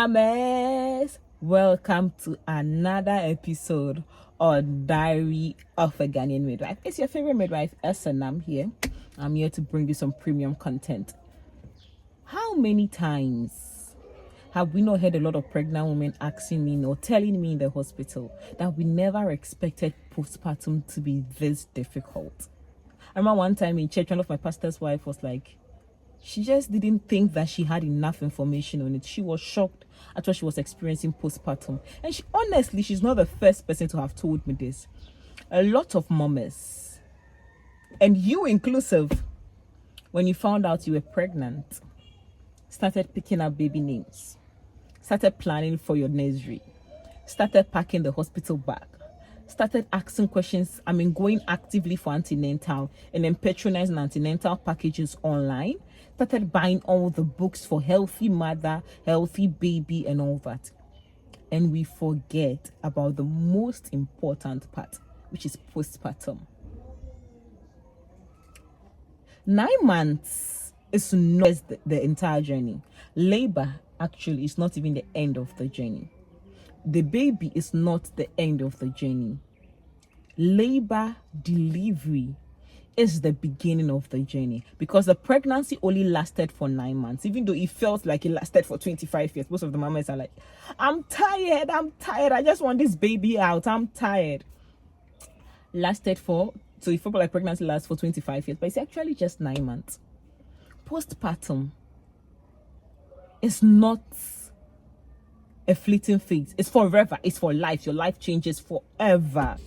Mamas, welcome to another episode on Diary of a Ghanaian Midwife. It's your favorite midwife, and I'm here. I'm here to bring you some premium content. How many times have we not heard a lot of pregnant women asking me or telling me in the hospital that we never expected postpartum to be this difficult? I remember one time in church, one of my pastor's wife was like, she just didn't think that she had enough information on it. She was shocked at what she was experiencing postpartum. And honestly, she's not the first person to have told me this. A lot of mamas, and you inclusive, when you found out you were pregnant, started picking up baby names, started planning for your nursery, started packing the hospital bag, started asking questions, going actively for antenatal and then patronizing antenatal packages online, started buying all the books for healthy mother, healthy baby and all that. And we forget about the most important part, which is postpartum. 9 months is not the entire journey. Labor actually is not even the end of the journey. The baby is not the end of the journey. Labor, delivery is the beginning of the journey, because the pregnancy only lasted for 9 months, even though it felt like it lasted for 25 years. Most of the mamas are like, I'm tired, I just want this baby out, I'm tired. So you feel like pregnancy lasts for 25 years, but it's actually just 9 months. Postpartum is not a fleeting phase. It's forever. It's for life. Your life changes forever.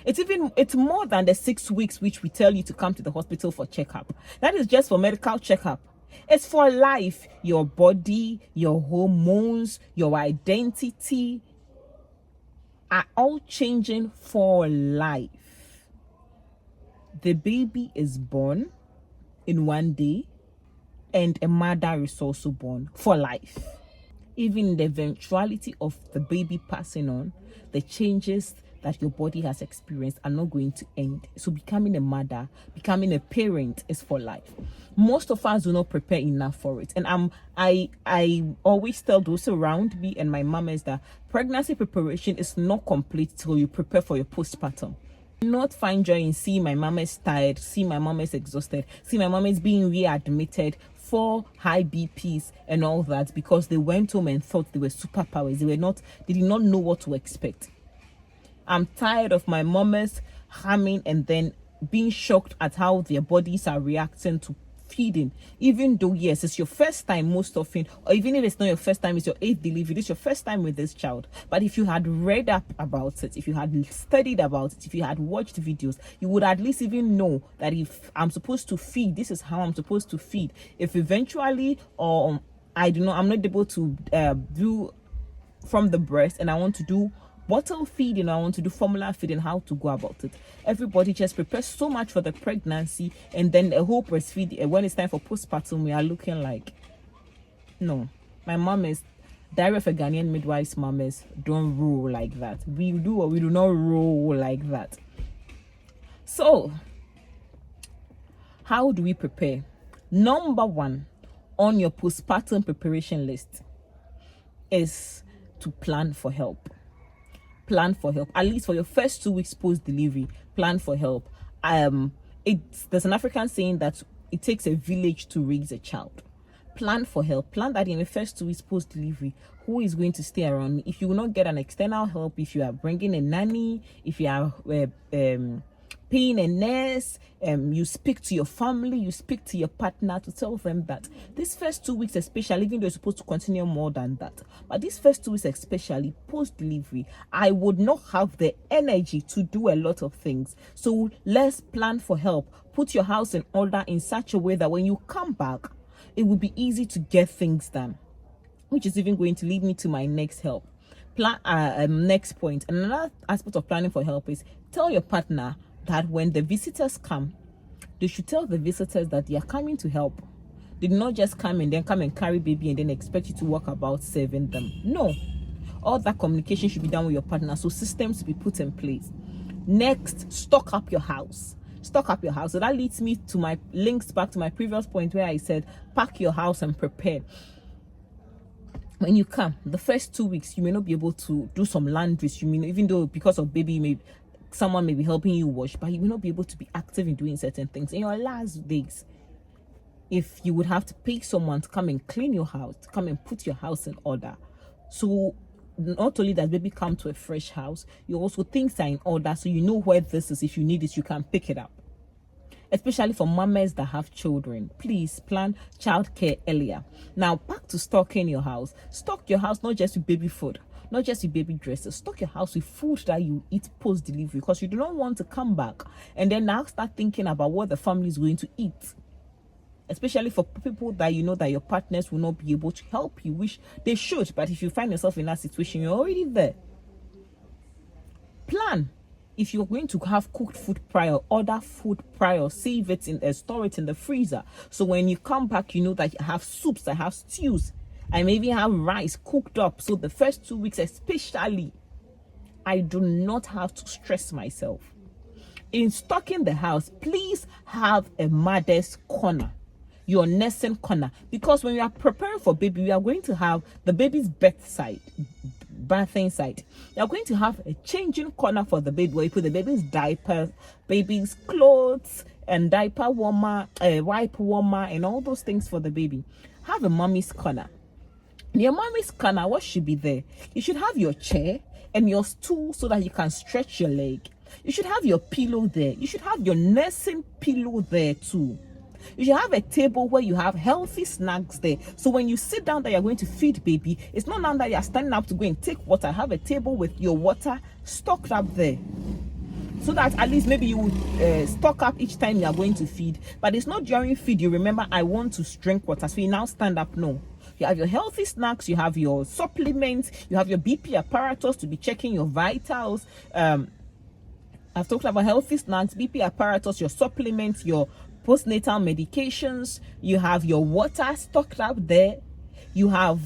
It's more than the 6 weeks which we tell you to come to the hospital for checkup. That is just for medical checkup. It's for life. Your body, your hormones, your identity are all changing for life. The baby is born in 1 day, and a mother is also born for life. Even in the eventuality of the baby passing on, the changes that your body has experienced are not going to end. So becoming a mother, becoming a parent is for life. Most of us do not prepare enough for it. And I always tell those around me and my mom is that pregnancy preparation is not complete till you prepare for your postpartum. Not find joy in seeing my mom is tired, see my mom is exhausted, see my mom is being readmitted for high BPs and all that because they went home and thought they were superpowers. They did not know what to expect. I'm tired of my mamas harming and then being shocked at how their bodies are reacting to feeding. Even though, yes, it's your first time most often, or even if it's not your first time, it's your 8th delivery, it's your first time with this child. But if you had read up about it, if you had studied about it, if you had watched videos, you would at least even know that if I'm supposed to feed, this is how I'm supposed to feed. If eventually, I'm not able to do from the breast and I want to do bottle feeding, I want to do formula feeding, how to go about it. Everybody just prepares so much for the pregnancy, and then the whole breastfeeding, when it's time for postpartum, we are looking like, no. My mom is Diary of a Ghanaian Midwife's mamas don't roll like that. We do or we do not roll like that. So how do we prepare? Number 1 on your postpartum preparation list is to plan for help. Plan for help, at least for your first 2 weeks post-delivery. Plan for help. There's an African saying that it takes a village to raise a child. Plan for help. Plan that in the first 2 weeks post-delivery, who is going to stay around me? If you will not get an external help, if you are bringing a nanny, if you are paying a nurse, you speak to your family, you speak to your partner to tell them that these first 2 weeks especially, even though you're supposed to continue more than that, but these first 2 weeks especially post-delivery, I would not have the energy to do a lot of things. So let's plan for help. Put your house in order in such a way that when you come back, it will be easy to get things done, which is even going to lead me to my next next point. Another aspect of planning for help is tell your partner that when the visitors come, they should tell the visitors that they are coming to help. They did not just come and carry baby and then expect you to walk about serving them. No. All that communication should be done with your partner, so systems to be put in place. Next, stock up your house. Stock up your house. So that leads me to my links back to my previous point where I said pack your house and prepare. when you come, the first 2 weeks, you may not be able to do some laundries. You may not, even though because of baby, someone may be helping you wash, but you may not be able to be active in doing certain things. In your last days, if you would have to pay someone to come and clean your house, to come and put your house in order. So not only does baby come to a fresh house, you also things are in order, so you know where this is. If you need it, you can pick it up. Especially for mamas that have children, please plan childcare earlier. Now, back to stocking your house. Stock your house not just with baby food, not just with baby dresses. Stock your house with food that you eat post delivery, because you do not want to come back and then now start thinking about what the family is going to eat. Especially for people that you know that your partners will not be able to help you, which they should, but if you find yourself in that situation, you're already there. Plan. If you're going to have cooked food prior, order food prior, save it in store it in the freezer. So when you come back, you know that you have soups, I have stews, I maybe have rice cooked up. So the first 2 weeks, especially, I do not have to stress myself. In stocking the house, please have a mother's corner, your nursing corner, because when you are preparing for baby, we are going to have the baby's bathing side. You are going to have a changing corner for the baby, where you put the baby's diapers, baby's clothes, and diaper warmer, wipe warmer, and all those things for the baby. Have a mommy's corner. In your mommy's corner, what should be there? You should have your chair and your stool so that you can stretch your leg. You should have your pillow there. You should have your nursing pillow there too. You should have a table where you have healthy snacks there. So when you sit down that you're going to feed baby, it's not now that you're standing up to go and take water. Have a table with your water stocked up there, so that at least maybe you would stock up each time you are going to feed. But it's not during feed you remember, I want to drink water, so you now stand up. No. You have your healthy snacks, you have your supplements, you have your BP apparatus to be checking your vitals. I've talked about healthy snacks, BP apparatus, your supplements, your postnatal medications. You have your water stocked up there. You have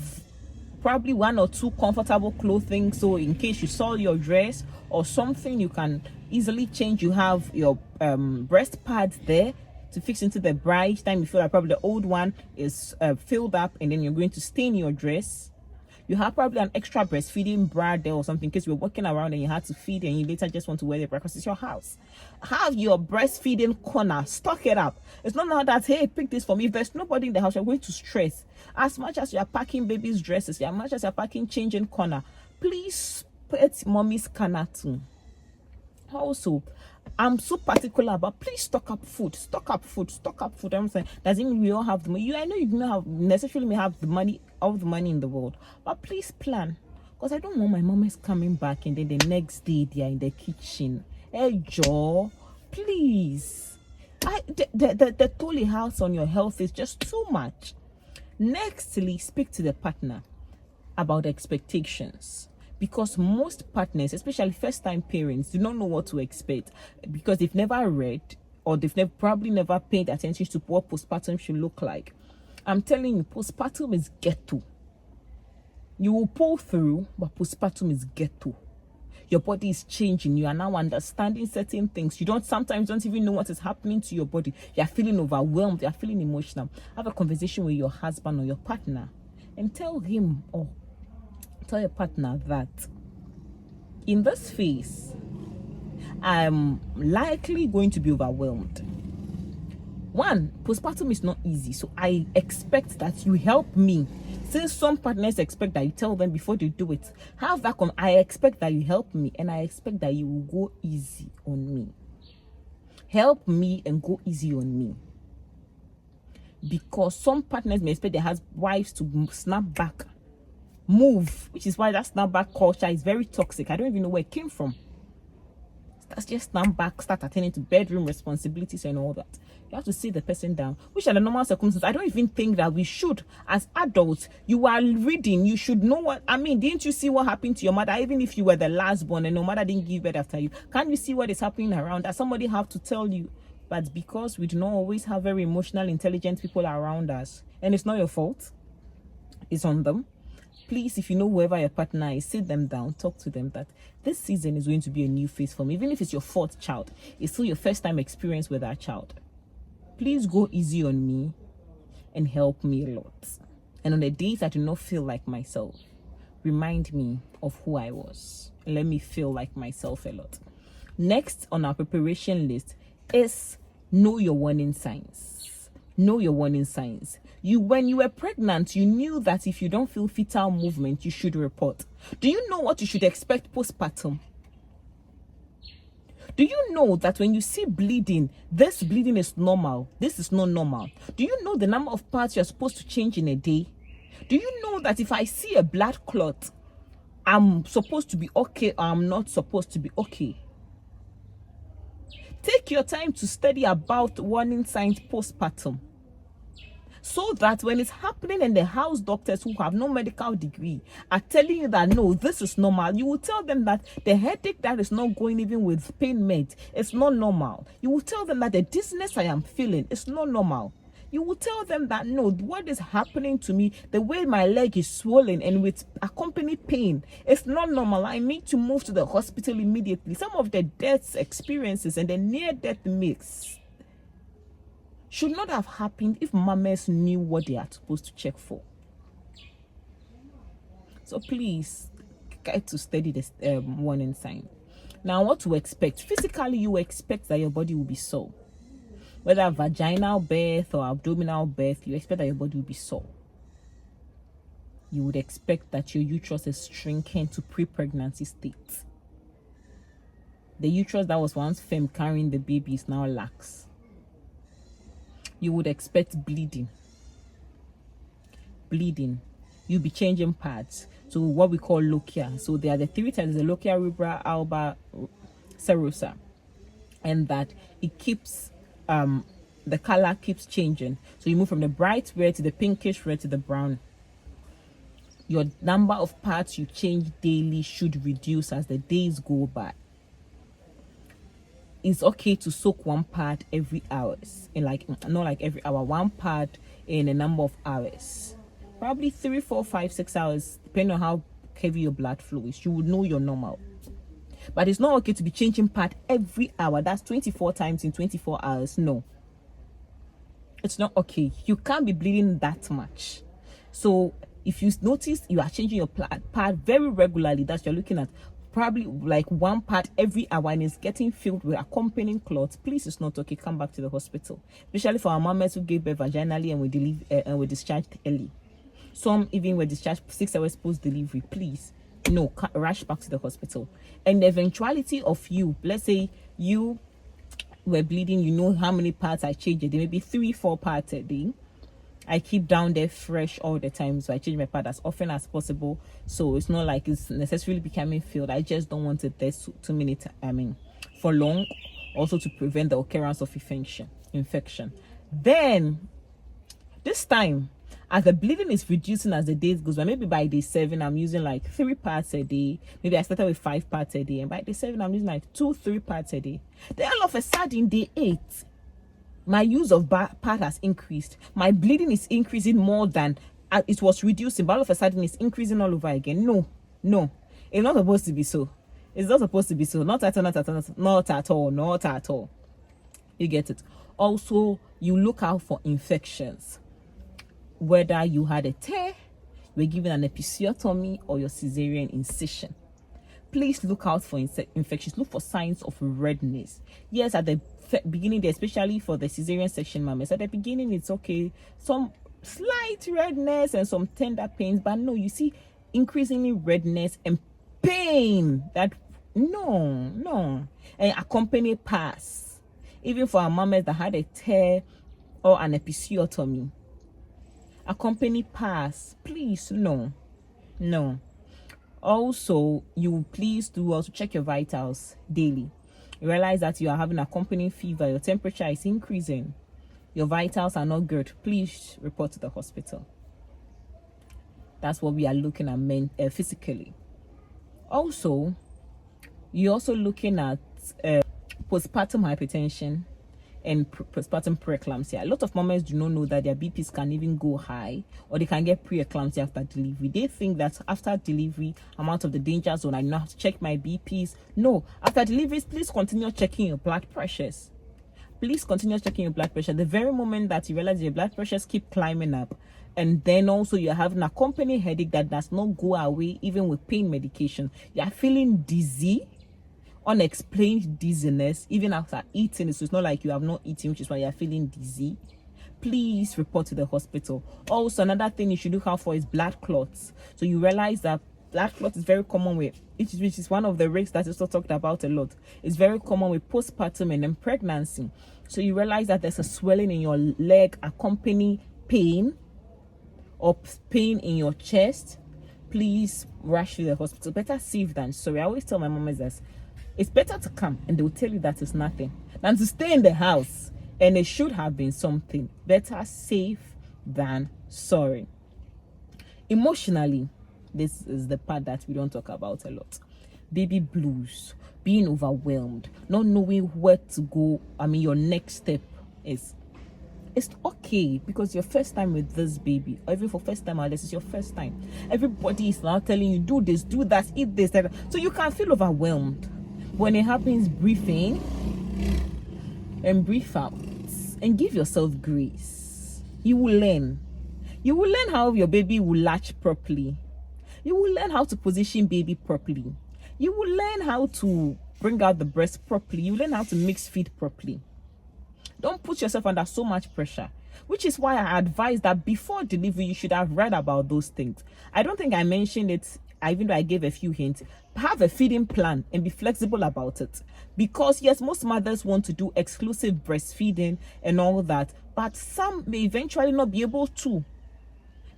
probably 1 or 2 comfortable clothing, so in case you soil your dress or something, you can easily change. You have your breast pads there to fix into the bra each time you feel like probably the old one is filled up and then you're going to stain your dress. You have probably an extra breastfeeding bra there or something in case you're walking around and you had to feed and you later just want to wear the bra because it's your house. Have your breastfeeding corner, stock it up. It's not now that, hey, pick this for me. If there's nobody in the house, you're going to stress. As much as you're packing baby's dresses, as much as you're packing changing corner, please put mommy's corner too. Also, I'm so particular about please stock up food. I'm saying doesn't mean we all have the money. I know you don't have necessarily may have the money, all the money in the world, but please plan, because I don't want my mom is coming back and then the next day they are in the kitchen. Hey Joe, please. The totally house on your health is just too much. Nextly, speak to the partner about expectations. Because most partners, especially first-time parents, do not know what to expect because they've never read or they've probably never paid attention to what postpartum should look like. I'm telling you, postpartum is ghetto. You will pull through, but postpartum is ghetto. Your body is changing. You are now understanding certain things. You sometimes don't even know what is happening to your body. You are feeling overwhelmed. You are feeling emotional. Have a conversation with your husband or your partner and tell him or tell your partner that in this phase, I'm likely going to be overwhelmed. One, postpartum is not easy, so I expect that you help me. Since some partners expect that you tell them before they do it, have that come. I expect that you help me, and I expect that you will go easy on me. Help me and go easy on me. Because some partners may expect their wives to snap back, move, which is why that snapback culture is very toxic. I don't even know where it came from. That's just snap back, start attending to bedroom responsibilities and all that. You have to sit the person down, which are the normal circumstances. I don't even think that we should, as adults, you are reading, you should know what, I mean, didn't you see what happened to your mother? Even if you were the last born and your mother didn't give birth after you, can't you see what is happening around? That somebody have to tell you. But because we do not always have very emotional, intelligent people around us, and it's not your fault, it's on them. Please, if you know whoever your partner is, sit them down, talk to them that this season is going to be a new phase for me. Even if it's your 4th child, it's still your first time experience with that child. Please go easy on me and help me a lot. And on the days I do not feel like myself, remind me of who I was. And let me feel like myself a lot. Next on our preparation list is know your warning signs. Know your warning signs. When you were pregnant, you knew that if you don't feel fetal movement, you should report. Do you know what you should expect postpartum? Do you know that when you see bleeding, this bleeding is normal? This is not normal. Do you know the number of parts you're supposed to change in a day? Do you know that if I see a blood clot, I'm supposed to be okay or I'm not supposed to be okay? Take your time to study about warning signs postpartum, so that when it's happening and the house doctors who have no medical degree are telling you that no, this is normal, you will tell them that the headache that is not going even with pain meds, it's not normal. You will tell them that the dizziness I am feeling is not normal. You will tell them that no, what is happening to me, the way my leg is swollen and with accompanied pain, it's not normal. I need to move to the hospital immediately. Some of the death experiences and the near-death mix should not have happened if mamas knew what they are supposed to check for. So please, try to study this warning sign. Now, what to expect? Physically, you expect that your body will be sore. Whether vaginal birth or abdominal birth, you expect that your body will be sore. You would expect that your uterus is shrinking to pre-pregnancy state. The uterus that was once firm carrying the baby is now lax. You would expect bleeding. You'll be changing pads. So what we call lochia. So there are the three types: the lochia, rubra, alba, serosa, and that it keeps the color keeps changing. So you move from the bright red to the pinkish red to the brown. Your number of pads you change daily should reduce as the days go by. It's okay to soak one pad every hours, in not like every hour, one pad in a number of hours, probably 3, 4, 5, 6 hours, depending on how heavy your blood flow is. You would know you're normal. But it's not okay to be changing pad every hour. That's 24 times in 24 hours. No, it's not okay. You can't be bleeding that much. So if you notice you are changing your pad very regularly, that you're looking at probably like one pad every hour and it's getting filled with accompanying clots, please, it's not okay. Come back to the hospital. Especially for our mamas who gave birth vaginally and were discharged early. Some even were discharged 6 hours post delivery. Please, no, rush back to the hospital. And the eventuality of you, let's say you were bleeding, you know how many pads I change a day, maybe 3, 4 pads a day. I keep down there fresh all the time, so I change my pad as often as possible. So it's not like it's necessarily becoming filled. I just don't want it there too many for long, also to prevent the occurrence of infection. Then this time, as the bleeding is reducing as the days goes by, maybe by day 7 I'm using like 3 parts a day. Maybe I started with 5 parts a day, and by day 7 I'm using like 2, 3 parts a day. Then all of a sudden, day 8, my use of pad has increased. My bleeding is increasing more than it was reducing, but all of a sudden it's increasing all over again. No, it's not supposed to be so. It's not supposed to be so. Not at all. You get it? Also, you look out for infections. Whether you had a tear, you were given an episiotomy, or your cesarean incision, please look out for infections. Look for signs of redness. Yes, at the beginning, especially for the cesarean section mamas, at the beginning it's okay, some slight redness and some tender pains, but no, you see increasingly redness and pain that no and accompany pass. Even for our mamas that had a tear or an episiotomy, accompany pass, please. No. Also, you please do also check your vitals daily. You realize that you are having accompanying fever, your temperature is increasing, your vitals are not good, please report to the hospital. That's what we are looking at physically. Also, you're also looking at postpartum hypertension and postpartum preeclampsia. A lot of mothers do not know that their BPs can even go high, or they can get preeclampsia after delivery. They think that after delivery, I'm out of the danger zone, I know how to check my BPs. No, after deliveries, please continue checking your blood pressures. please continue checking your blood pressure. The very moment that you realize your blood pressures keep climbing up, and then also you're having a company headache that does not go away even with pain medication, you're feeling dizzy, unexplained dizziness even after eating, so it's not like you have not eaten, which is why you're feeling dizzy, please report to the hospital. Also, another thing you should look out for is blood clots. So you realize that blood clot is very common with, which is one of the risks that is also talked about a lot. It's very common with postpartum and then pregnancy. So you realize that there's a swelling in your leg accompanying pain, or pain in your chest, please rush to the hospital. Better safe than sorry. I always tell my mamas that it's better to come and they will tell you that it's nothing than to stay in the house and it should have been something. Better safe than sorry. Emotionally, this is the part that we don't talk about a lot. Baby blues, being overwhelmed, not knowing where to go. Your next step is, it's okay because your first time with this baby, or even for first time, this is your first time. Everybody is now telling you, do this, do that, eat this, that. So you can feel overwhelmed. When it happens, breathe in and breathe out and give yourself grace. You will learn. You will learn how your baby will latch properly. You will learn how to position baby properly. You will learn how to bring out the breast properly. You will learn how to mix feed properly. Don't put yourself under so much pressure, which is why I advise that before delivery, you should have read about those things. I don't think I mentioned it, even though I gave a few hints. Have a feeding plan and be flexible about it. Because yes, most mothers want to do exclusive breastfeeding and all that, but some may eventually not be able to,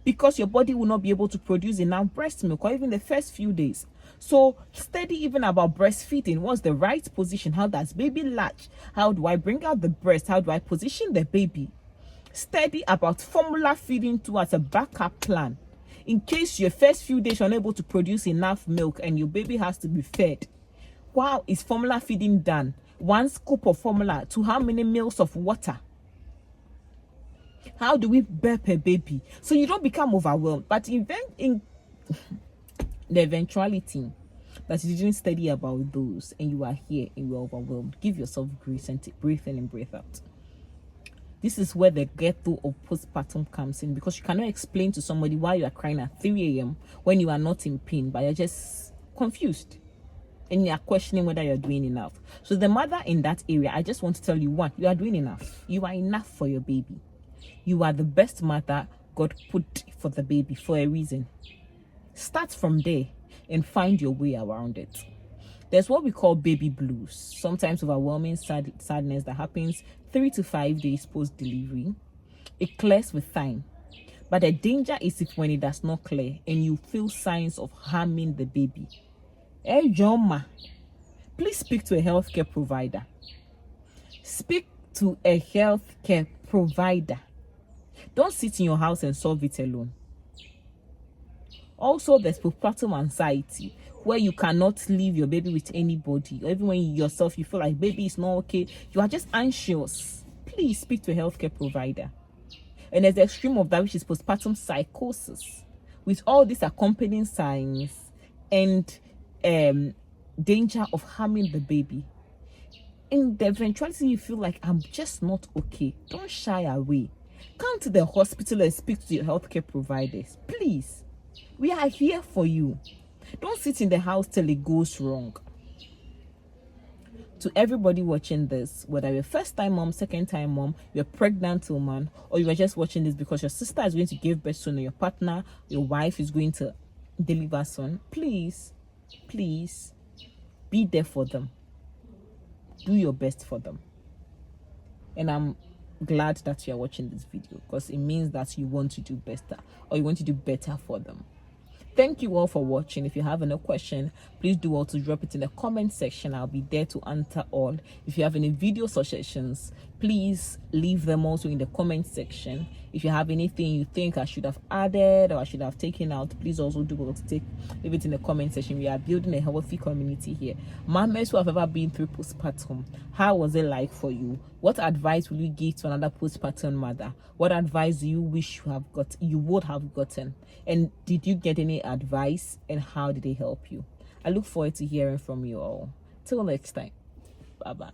because your body will not be able to produce enough breast milk, or even the first few days. So study even about breastfeeding. What's the right position? How does baby latch? How do I bring out the breast? How do I position the baby? Study about formula feeding too as a backup plan. In case your first few days you're unable to produce enough milk and your baby has to be fed. How is formula feeding done? 1 scoop of formula to how many mils of water? How do we burp a baby? So you don't become overwhelmed. But in the eventuality that you didn't study about those and you are here and you're overwhelmed, give yourself grace and breathe in and breathe out. This is where the ghetto of postpartum comes in, because you cannot explain to somebody why you are crying at 3 a.m. when you are not in pain, but you're just confused and you are questioning whether you're doing enough. So the mother in that area, I just want to tell you, one, you are doing enough. You are enough for your baby. You are the best mother God put for the baby for a reason. Start from there and find your way around it. There's what we call baby blues, sometimes overwhelming sadness that happens 3 to 5 days post-delivery. It clears with time. But the danger is if when it does not clear and you feel signs of harming the baby. Hey, Joma, please speak to a healthcare provider. Speak to a healthcare provider. Don't sit in your house and solve it alone. Also, there's postpartum anxiety, where you cannot leave your baby with anybody, or even when you yourself you feel like baby is not okay, you are just anxious. Please speak to a healthcare provider. And there's the extreme of that, which is postpartum psychosis, with all these accompanying signs and danger of harming the baby. In the eventuality you feel like I'm just not okay, don't shy away. Come to the hospital and speak to your healthcare providers, please. We are here for you. Don't sit in the house till it goes wrong. To everybody watching this, whether you're first time mom, second time mom, you're pregnant woman, or you are just watching this because your sister is going to give birth soon, or your partner, your wife is going to deliver soon, please be there for them. Do your best for them. And I'm glad that you are watching this video, because it means that you want to do better, or you want to do better for them. Thank you all for watching. If you have any question, please do also drop it in the comment section. I'll be there to answer all. If you have any video suggestions, please leave them also in the comment section. If you have anything you think I should have added or I should have taken out, please also do leave it in the comment section. We are building a healthy community here. Mamas who have ever been through postpartum, how was it like for you? What advice will you give to another postpartum mother? What advice do you wish you would have gotten? And did you get any advice, and how did it help you? I look forward to hearing from you all. Till next time. Bye bye.